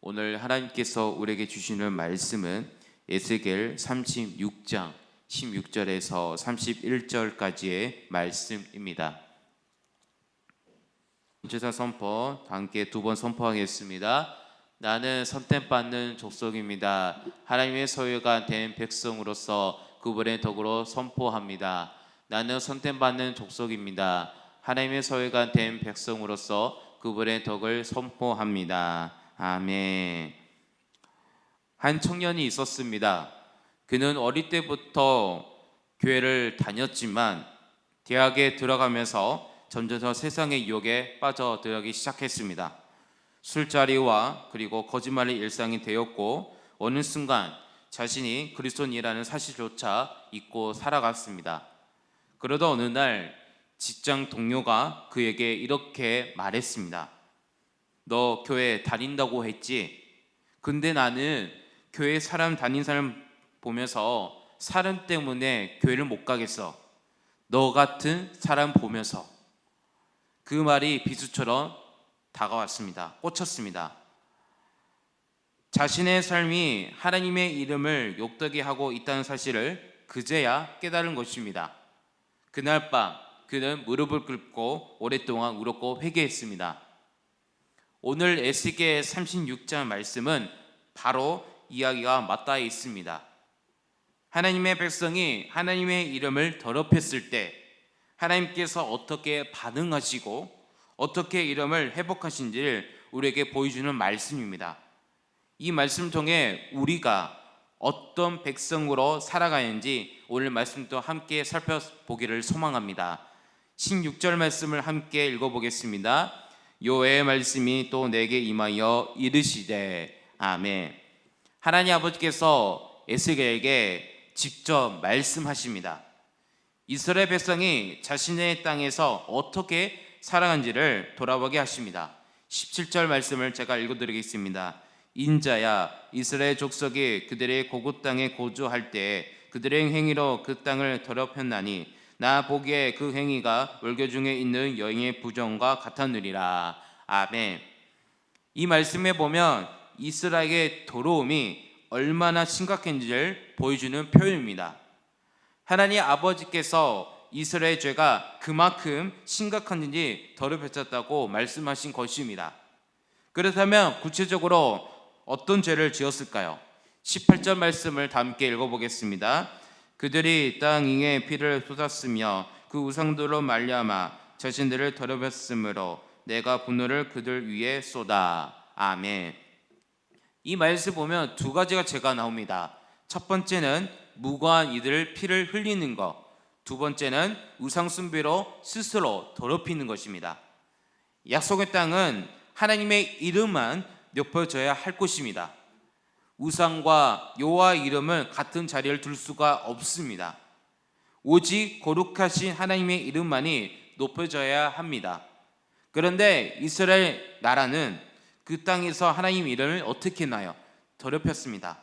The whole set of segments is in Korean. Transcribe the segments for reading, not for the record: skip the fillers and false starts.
오늘 하나님께서 우리에게 주시는 말씀은 에스겔 36장 16절에서 31절까지의 말씀입니다. 제사 선포 함께 두 번 선포하겠습니다. 나는 선택받는 족속입니다. 하나님의 소유가 된 백성으로서 그분의 덕으로 선포합니다. 나는 선택받는 족속입니다. 하나님의 소유가 된 백성으로서 그분의 덕을 선포합니다. 아멘. 한 청년이 있었습니다. 그는 어릴 때부터 교회를 다녔지만 대학에 들어가면서 점점 더 세상의 유혹에 빠져들기 시작했습니다. 술자리와 그리고 거짓말의 일상이 되었고 어느 순간 자신이 그리스도인이라는 사실조차 잊고 살아갔습니다. 그러다 어느 날 직장 동료가 그에게 이렇게 말했습니다. 너 교회 다닌다고 했지? 근데 나는 교회 사람 다닌 사람 보면서 사람 때문에 교회를 못 가겠어. 너 같은 사람 보면서. 그 말이 비수처럼 다가왔습니다. 꽂혔습니다. 자신의 삶이 하나님의 이름을 욕되게 하고 있다는 사실을 그제야 깨달은 것입니다. 그날 밤 그는 무릎을 꿇고 오랫동안 울었고 회개했습니다. 오늘 에스겔 36장 말씀은 바로 이야기가 맞닿아 있습니다. 하나님의 백성이 하나님의 이름을 더럽혔을 때 하나님께서 어떻게 반응하시고 어떻게 이름을 회복하신지를 우리에게 보여주는 말씀입니다. 이 말씀 통해 우리가 어떤 백성으로 살아가는지 오늘 말씀도 함께 살펴보기를 소망합니다. 16절 말씀을 함께 읽어보겠습니다. 여호와의 말씀이 또 내게 임하여 이르시되 아멘. 하나님 아버지께서 에스겔에게 직접 말씀하십니다. 이스라엘 백성이 자신의 땅에서 어떻게 살아간지를 돌아보게 하십니다. 17절 말씀을 제가 읽어드리겠습니다. 인자야, 이스라엘 족속이 그들의 고국 땅에 거주할 때 그들의 행위로 그 땅을 더럽혔나니 나 보기에 그 행위가 월교 중에 있는 여인의 부정과 같았느니라. 아멘. 이 말씀에 보면 이스라엘의 더러움이 얼마나 심각한지를 보여주는 표현입니다. 하나님 아버지께서 이스라엘 죄가 그만큼 심각한지 더럽혀졌다고 말씀하신 것입니다. 그렇다면 구체적으로 어떤 죄를 지었을까요? 18절 말씀을 다 함께 읽어보겠습니다. 그들이 땅 위에 피를 쏟았으며 그 우상들로 말미암아 자신들을 더럽혔으므로 내가 분노를 그들 위에 쏟아. 아멘. 이 말씀 보면 두 가지가 죄가 나옵니다. 첫 번째는 무고한 이들 피를 흘리는 것, 두 번째는 우상 숭배로 스스로 더럽히는 것입니다. 약속의 땅은 하나님의 이름만 높여져야 할 곳입니다. 우상과 여호와 이름을 같은 자리에 둘 수가 없습니다. 오직 거룩하신 하나님의 이름만이 높여져야 합니다. 그런데 이스라엘 나라는 그 땅에서 하나님 이름을 어떻게 했나요? 더럽혔습니다.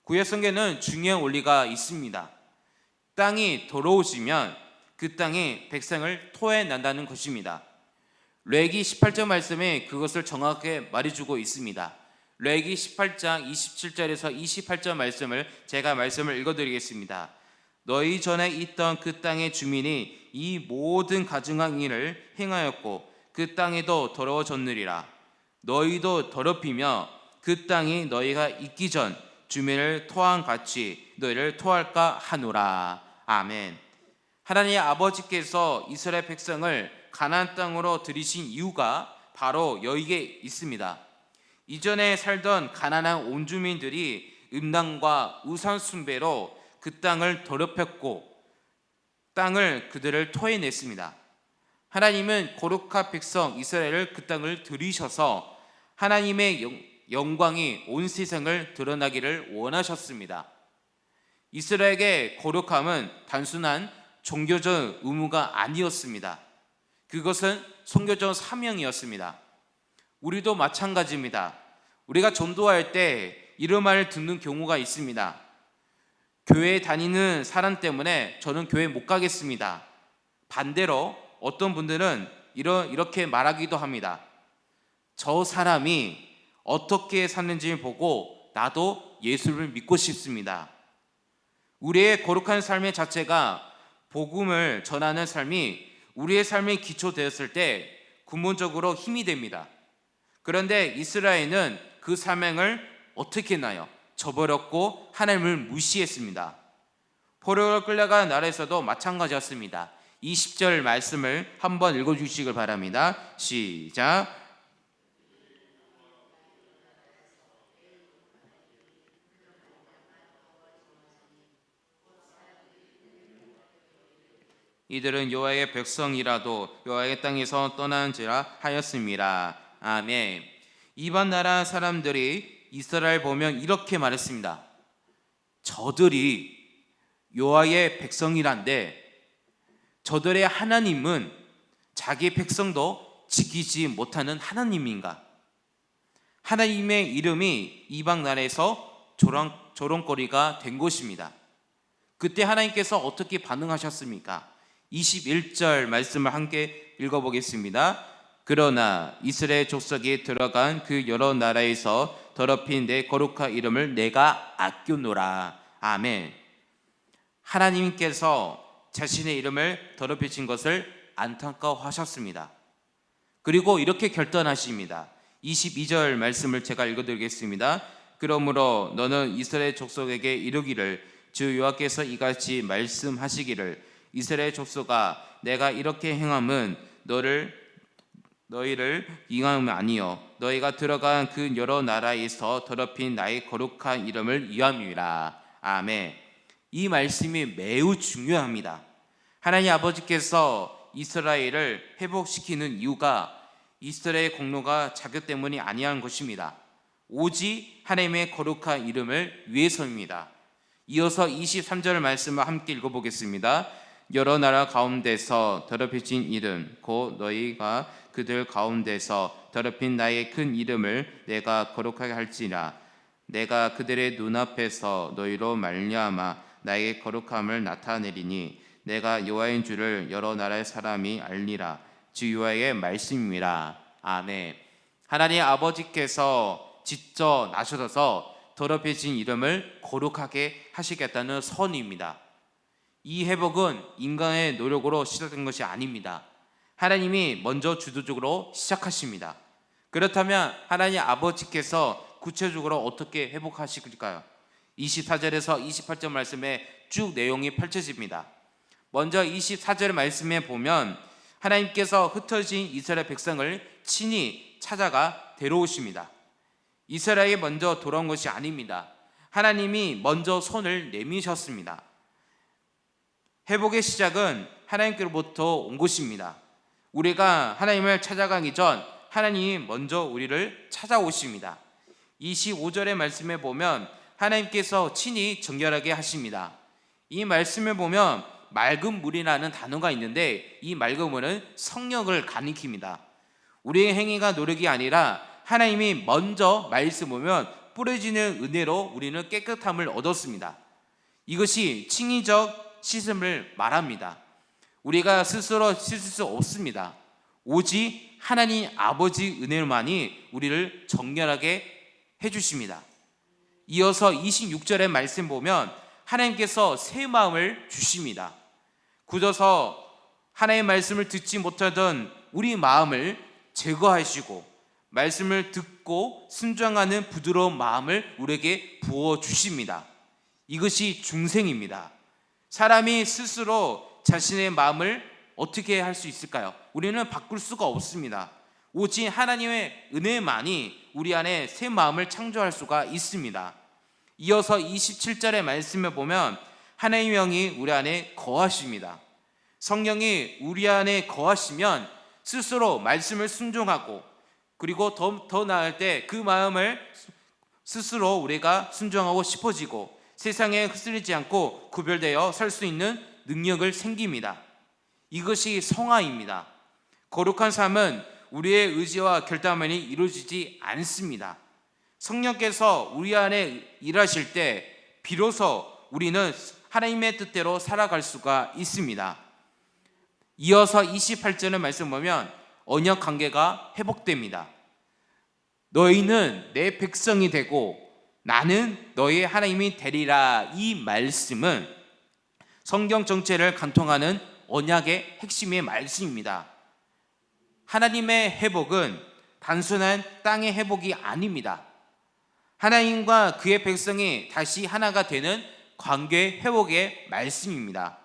구약 성경에는 중요한 원리가 있습니다. 땅이 더러워지면 그 땅이 백성을 토해낸다는 것입니다. 레위기 18절 말씀에 그것을 정확하게 말해주고 있습니다. 레위기 18장 27절에서 28절 말씀을 제가 말씀을 읽어드리겠습니다. 너희 전에 있던 그 땅의 주민이 이 모든 가증한 일을 행하였고 그 땅에도 더러워졌느니라. 너희도 더럽히며 그 땅이 너희가 있기 전 주민을 토한 같이 너희를 토할까 하노라. 아멘. 하나님 아버지께서 이스라엘 백성을 가나안 땅으로 들이신 이유가 바로 여기에 있습니다. 이전에 살던 가나안 온 주민들이 음란과 우상 숭배로 그 땅을 더럽혔고 땅을 그들을 토해냈습니다. 하나님은 거룩한 백성 이스라엘을 그 땅을 들이셔서 하나님의 영광이 온 세상을 드러나기를 원하셨습니다. 이스라엘의 거룩함은 단순한 종교적 의무가 아니었습니다. 그것은 선교적 사명이었습니다. 우리도 마찬가지입니다. 우리가 전도할 때 이런 말을 듣는 경우가 있습니다. 교회에 다니는 사람 때문에 저는 교회 못 가겠습니다. 반대로 어떤 분들은 이렇게 말하기도 합니다. 저 사람이 어떻게 사는지 보고 나도 예수를 믿고 싶습니다. 우리의 거룩한 삶의 자체가 복음을 전하는 삶이 우리의 삶에 기초되었을 때 근본적으로 힘이 됩니다. 그런데 이스라엘은 그 사명을 어떻게 했나요? 저버렸고 하나님을 무시했습니다. 포로로 끌려간 나라에서도 마찬가지였습니다. 20절 말씀을 한번 읽어주시길 바랍니다. 시작. 이들은 여호와의 백성이라도 여호와의 땅에서 떠난지라 하였습니다. 아멘. 이방 나라 사람들이 이스라엘 보면 이렇게 말했습니다. 저들이 여호와의 백성이란데 저들의 하나님은 자기 백성도 지키지 못하는 하나님인가? 하나님의 이름이 이방 나라에서 조롱거리가 된 것입니다. 그때 하나님께서 어떻게 반응하셨습니까? 21절 말씀을 함께 읽어보겠습니다. 그러나 이스라엘 족속이 들어간 그 여러 나라에서 더럽힌 내 거룩한 이름을 내가 아껴노라. 아멘. 하나님께서 자신의 이름을 더럽히신 것을 안타까워하셨습니다. 그리고 이렇게 결단하십니다. 22절 말씀을 제가 읽어드리겠습니다. 그러므로 너는 이스라엘 족속에게 이르기를 주 여호와께서 이같이 말씀하시기를 이스라엘 족속아 내가 이렇게 행함은 너희를 이용함이 아니요 너희가 들어간 그 여러 나라에서 더럽힌 나의 거룩한 이름을 위함이라. 아멘. 이 말씀이 매우 중요합니다. 하나님 아버지께서 이스라엘을 회복시키는 이유가 이스라엘 공로가 자기 때문이 아니한 것입니다. 오직 하나님의 거룩한 이름을 위해서입니다. 이어서 23절 말씀을 함께 읽어보겠습니다. 여러 나라 가운데서 더럽혀진 이름 곧 너희가 그들 가운데서 더럽힌 나의 큰 이름을 내가 거룩하게 할지라. 내가 그들의 눈앞에서 너희로 말미암아 나의 거룩함을 나타내리니 내가 여호와인 줄을 여러 나라의 사람이 알리라. 주 여호와의 말씀이라. 아멘. 하나님 아버지께서 직접 나셔서 더럽혀진 이름을 거룩하게 하시겠다는 선입니다. 이 회복은 인간의 노력으로 시작된 것이 아닙니다. 하나님이 먼저 주도적으로 시작하십니다. 그렇다면 하나님 아버지께서 구체적으로 어떻게 회복하실까요? 24절에서 28절 말씀에 쭉 내용이 펼쳐집니다. 먼저 24절 말씀에 보면 하나님께서 흩어진 이스라엘 백성을 친히 찾아가 데려오십니다. 이스라엘이 먼저 돌아온 것이 아닙니다. 하나님이 먼저 손을 내미셨습니다. 회복의 시작은 하나님께로부터 온 것입니다. 우리가 하나님을 찾아가기 전 하나님이 먼저 우리를 찾아오십니다. 25절의 말씀에 보면 하나님께서 친히 정결하게 하십니다. 이 말씀에 보면 맑은 물이라는 단어가 있는데 이 맑은 물은 성령을 가리킵니다. 우리의 행위가 노력이 아니라 하나님이 먼저 말씀 보면 뿌려지는 은혜로 우리는 깨끗함을 얻었습니다. 이것이 칭의적 씻음을 말합니다. 우리가 스스로 씻을 수 없습니다. 오직 하나님 아버지 은혜만이 우리를 정결하게 해주십니다. 이어서 26절의 말씀 보면 하나님께서 새 마음을 주십니다. 굳어서 하나님의 말씀을 듣지 못하던 우리 마음을 제거하시고 말씀을 듣고 순종하는 부드러운 마음을 우리에게 부어주십니다. 이것이 중생입니다. 사람이 스스로 자신의 마음을 어떻게 할 수 있을까요? 우리는 바꿀 수가 없습니다. 오직 하나님의 은혜만이 우리 안에 새 마음을 창조할 수가 있습니다. 이어서 27절의 말씀에 보면 하나님의 영이 우리 안에 거하십니다. 성령이 우리 안에 거하시면 스스로 말씀을 순종하고 그리고 더 나을 때 그 마음을 스스로 우리가 순종하고 싶어지고 세상에 휩쓸리지 않고 구별되어 설 수 있는 능력을 생깁니다. 이것이 성화입니다. 거룩한 삶은 우리의 의지와 결단만이 이루어지지 않습니다. 성령께서 우리 안에 일하실 때 비로소 우리는 하나님의 뜻대로 살아갈 수가 있습니다. 이어서 28절의 말씀 보면 언약 관계가 회복됩니다. 너희는 내 백성이 되고 나는 너희 하나님이 되리라. 이 말씀은 성경 전체를 관통하는 언약의 핵심의 말씀입니다. 하나님의 회복은 단순한 땅의 회복이 아닙니다. 하나님과 그의 백성이 다시 하나가 되는 관계 회복의 말씀입니다.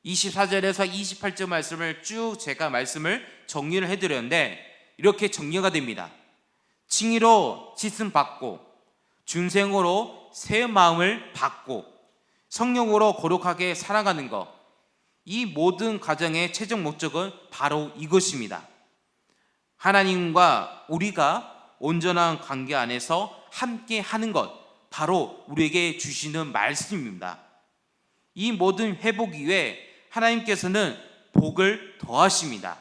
24절에서 28절 말씀을 쭉 제가 말씀을 정리를 해드렸는데 이렇게 정리가 됩니다. 칭의로 씻음 받고 중생으로 새 마음을 받고 성령으로 거룩하게 살아가는 것, 이 모든 과정의 최종 목적은 바로 이것입니다. 하나님과 우리가 온전한 관계 안에서 함께 하는 것, 바로 우리에게 주시는 말씀입니다. 이 모든 회복 이후에 하나님께서는 복을 더하십니다.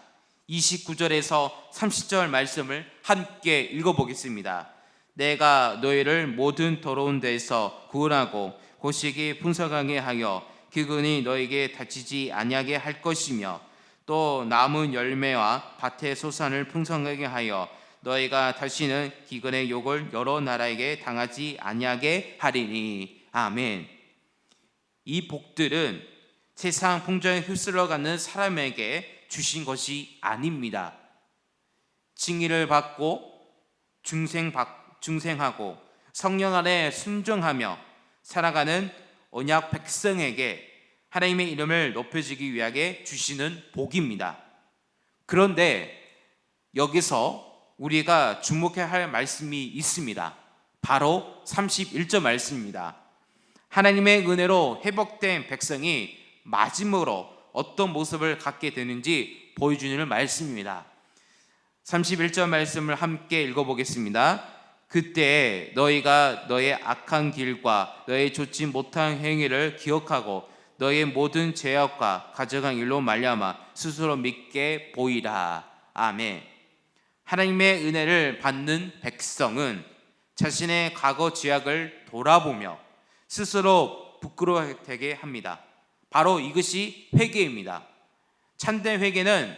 29절에서 30절 말씀을 함께 읽어보겠습니다. 내가 너희를 모든 더러운 데에서 구원하고 곡식이 풍성하게 하여 기근이 너에게 다치지 아니하게 할 것이며 또 남은 열매와 밭의 소산을 풍성하게 하여 너희가 다시는 기근의 욕을 여러 나라에게 당하지 아니하게 하리니. 아멘. 이 복들은 세상 풍조에 휩쓸려가는 사람에게 주신 것이 아닙니다. 칭의를 받고 중생하고 성령 안에 순종하며 살아가는 언약 백성에게 하나님의 이름을 높여주기 위하게 주시는 복입니다. 그런데 여기서 우리가 주목해야 할 말씀이 있습니다. 바로 31절 말씀입니다. 하나님의 은혜로 회복된 백성이 마지막으로 어떤 모습을 갖게 되는지 보여주는 말씀입니다. 31절 말씀을 함께 읽어보겠습니다. 그때 너희가 너의 악한 길과 너의 좋지 못한 행위를 기억하고 너의 모든 죄악과 가져간 일로 말미암아 스스로 믿게 보이라. 아멘. 하나님의 은혜를 받는 백성은 자신의 과거 죄악을 돌아보며 스스로 부끄러워되게 합니다. 바로 이것이 회개입니다. 참된 회개는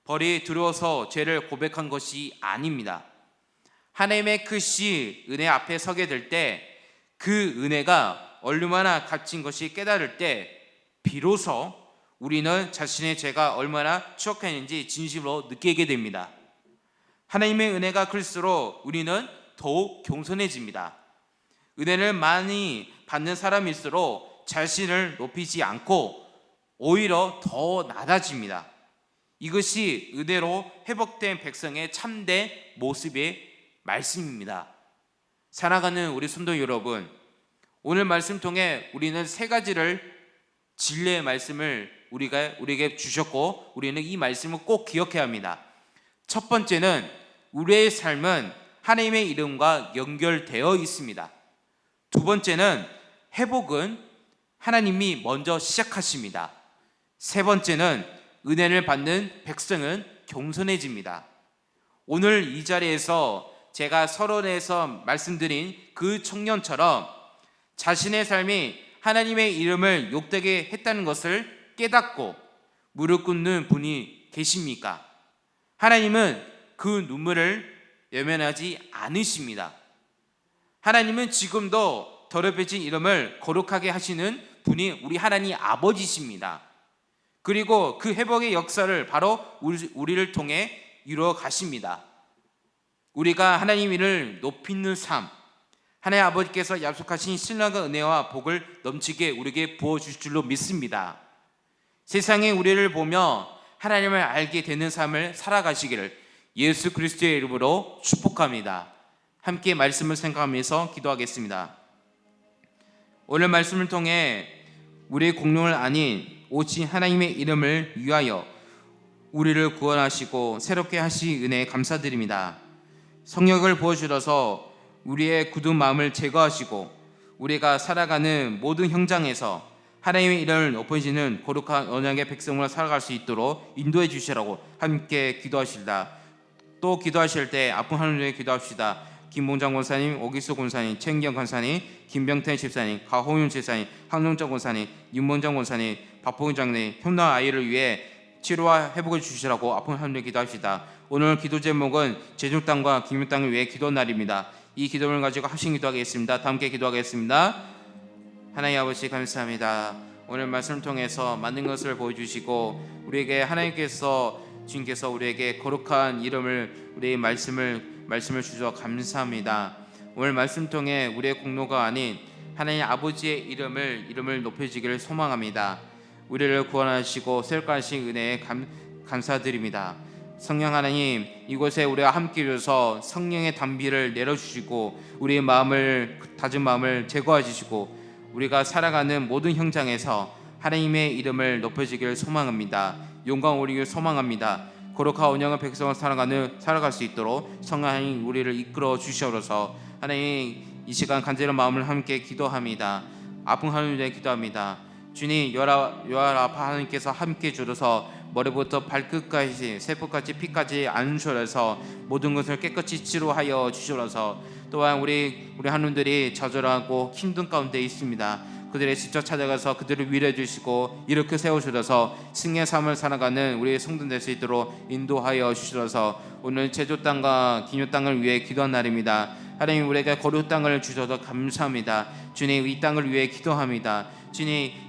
벌이 두려워서 죄를 고백한 것이 아닙니다. 하나님의 크신 은혜 앞에 서게 될 때 그 은혜가 얼마나 값진 것이 깨달을 때 비로소 우리는 자신의 죄가 얼마나 추억했는지 진심으로 느끼게 됩니다. 하나님의 은혜가 클수록 우리는 더욱 겸손해집니다. 은혜를 많이 받는 사람일수록 자신을 높이지 않고 오히려 더 낮아집니다. 이것이 은혜로 회복된 백성의 참된 모습의 말씀입니다. 사랑하는 우리 성도 여러분, 오늘 말씀 통해 우리는 세 가지를 진리의 말씀을 우리에게 주셨고 우리는 이 말씀을 꼭 기억해야 합니다. 첫 번째는 우리의 삶은 하나님의 이름과 연결되어 있습니다. 두 번째는 회복은 하나님이 먼저 시작하십니다. 세 번째는 은혜를 받는 백성은 겸손해집니다. 오늘 이 자리에서 제가 서론에서 말씀드린 그 청년처럼 자신의 삶이 하나님의 이름을 욕되게 했다는 것을 깨닫고 무릎 꿇는 분이 계십니까? 하나님은 그 눈물을 외면하지 않으십니다. 하나님은 지금도 더럽혀진 이름을 거룩하게 하시는 분이 우리 하나님 아버지십니다. 그리고 그 회복의 역사를 바로 우리를 통해 이루어 가십니다. 우리가 하나님 이름을 높이는 삶, 하나님 아버지께서 약속하신 신령한 은혜와 복을 넘치게 우리에게 부어주실 줄로 믿습니다. 세상에 우리를 보며 하나님을 알게 되는 삶을 살아가시기를 예수 그리스도의 이름으로 축복합니다. 함께 말씀을 생각하면서 기도하겠습니다. 오늘 말씀을 통해 우리의 공로를 아닌 오직 하나님의 이름을 위하여 우리를 구원하시고 새롭게 하신 은혜에 감사드립니다. 성령을 부어주셔서 우리의 굳은 마음을 제거하시고 우리가 살아가는 모든 현장에서 하나님의 이름을 높여지는 거룩한 언약의 백성으로 살아갈 수 있도록 인도해 주시라고 함께 기도하시다. 또 기도하실 때 아픈 하나님께 기도합시다. 김봉장 권사님, 오기수 권사님, 최은경 권사님, 김병태 집사님, 가홍윤 집사님, 황동정 권사님, 윤봉장 권사님, 박봉희 장로님, 현나 아이를 위해 치료와 회복을 주시라고 아픈 하나님께 기도합시다. 오늘 기도 제목은 제주 땅과 김유 땅을 위해 기도 날입니다. 이 기도를 가지고 합심 기도하겠습니다. 다 함께 기도하겠습니다. 하나님 아버지 감사합니다. 오늘 말씀을 통해서 많은 것을 보여주시고 우리에게 하나님께서 주님께서 우리에게 거룩한 이름을 우리의 말씀을 주셔서 감사합니다. 오늘 말씀 통해 우리의 공로가 아닌 하나님 아버지의 이름을 높여지기를 소망합니다. 우리를 구원하시고 새롭게 하신 은혜에 감사드립니다. 성령 하나님, 이곳에 우리가 함께 이루어서 성령의 단비를 내려주시고 우리의 다진 마음을 제거해 주시고 우리가 살아가는 모든 현장에서 하나님의 이름을 높여지기를 소망합니다. 영광 올리기를 소망합니다. 거룩한 언약의 백성을 살아갈 수 있도록 성령 하나님 우리를 이끌어 주시옵소서. 하나님, 이 시간 간절한 마음을 함께 기도합니다. 아픈 하나님을 위해 기도합니다. 주님, 요아라파 하나님께서 함께 주셔서 머리부터 발끝까지 세포까지 피까지 안수셔서 모든 것을 깨끗이 치료하여 주시옵소서. 또한 우리 하나님들이 좌절하고 힘든 가운데 있습니다. 그들의 직접 찾아가서 그들을 위로해 주시고 이렇게 세워주셔서 승리의 삶을 살아가는 우리의 성도들 될 수 있도록 인도하여 주셔서 오늘 제주 땅과 김유 땅을 위해 기도한 날입니다. 하나님, 우리에게 거룩 땅을 주셔서 감사합니다. 주님, 이 땅을 위해 기도합니다.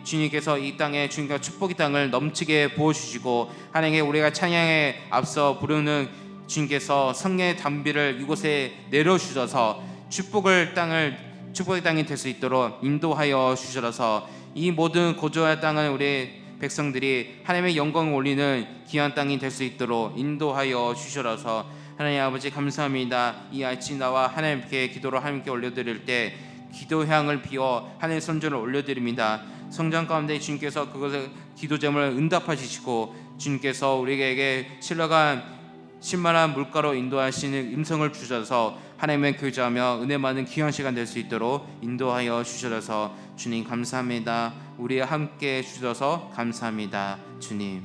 주님께서 이 땅에 주님과 축복의 땅을 넘치게 부어주시고 하나님께 우리가 찬양에 앞서 부르는 주님께서 성령의 단비를 이곳에 내려주셔서 축복의 땅이 될 수 있도록 인도하여 주셔서 이 모든 고조의 땅을 우리 백성들이 하나님의 영광을 올리는 귀한 땅이 될 수 있도록 인도하여 주셔서 하나님 아버지 감사합니다. 이 아침 나와 하나님께 기도를 하나님께 올려드릴 때 기도향을 비워 하나님의 선전을 올려드립니다. 성장 가운데 주님께서 그것을 기도제물을 응답하시고 주님께서 우리에게 신령한 신만한 물가로 인도하시는 음성을 주셔서 하나님의 교제하며 은혜 많은 귀한 시간 될 수 있도록 인도하여 주셔서 주님 감사합니다. 우리와 함께 주셔서 감사합니다. 주님,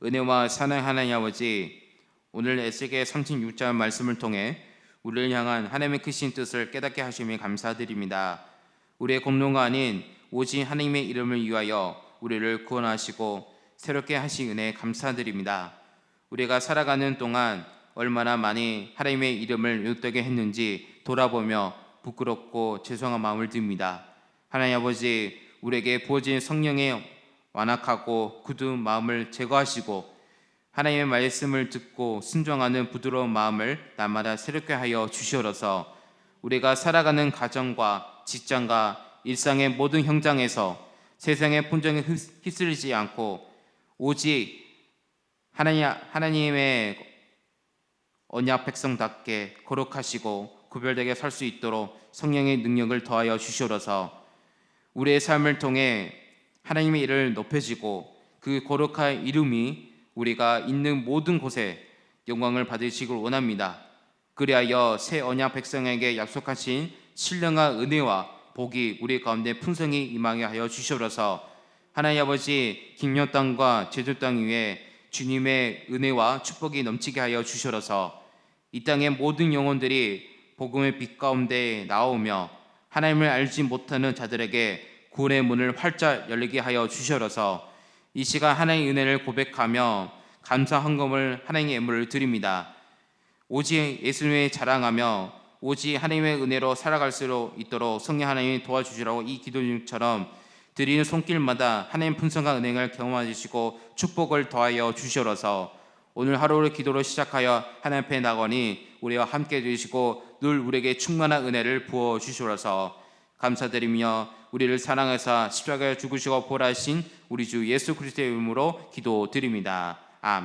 은혜와 사랑 하나님 아버지, 오늘 에스겔 36장 말씀을 통해 우리를 향한 하나님의 크신 뜻을 깨닫게 하시며 감사드립니다. 우리의 공로가 아닌 오직 하나님의 이름을 위하여 우리를 구원하시고 새롭게 하신 은혜에 감사드립니다. 우리가 살아가는 동안 얼마나 많이 하나님의 이름을 욕되게 했는지 돌아보며 부끄럽고 죄송한 마음을 듭니다. 하나님 아버지, 우리에게 부어진 성령의 완악하고 굳은 마음을 제거하시고 하나님의 말씀을 듣고 순종하는 부드러운 마음을 날마다 새롭게 하여 주시옵소서. 우리가 살아가는 가정과 직장과 일상의 모든 현장에서 세상의 분쟁에 휩쓸리지 않고 오직 하나님의 언약 백성답게 거룩하시고 구별되게 살 수 있도록 성령의 능력을 더하여 주시옵소서. 우리의 삶을 통해 하나님의 일을 높여지고 그 거룩한 이름이 우리가 있는 모든 곳에 영광을 받으시길 원합니다. 그리하여 새 언약 백성에게 약속하신 신령한 은혜와 복이 우리 가운데 풍성히 임하게 하여 주시옵소서. 하나님 아버지, 김유 땅과 제주 땅 위에 주님의 은혜와 축복이 넘치게 하여 주시옵소서. 이 땅의 모든 영혼들이 복음의 빛 가운데 나오며 하나님을 알지 못하는 자들에게 구원의 문을 활짝 열리게 하여 주시옵소서. 이 시간 하나님의 은혜를 고백하며 감사 헌금을 하나님의 예물을 드립니다. 오직 예수님을 자랑하며 오직 하나님의 은혜로 살아갈 수 있도록 성령 하나님이 도와주시라고 이 기도처럼 드리는 손길마다 하나님 풍성한 은혜를 경험해 주시고 축복을 더하여 주시옵소서. 오늘 하루를 기도로 시작하여 하나님 앞에 나가니 우리와 함께 해주시고 늘 우리에게 충만한 은혜를 부어 주시옵소서. 감사드리며 우리를 사랑하사 십자가에 죽으시고 부활하신 우리 주 예수 그리스도의 이름으로 기도드립니다. 아멘.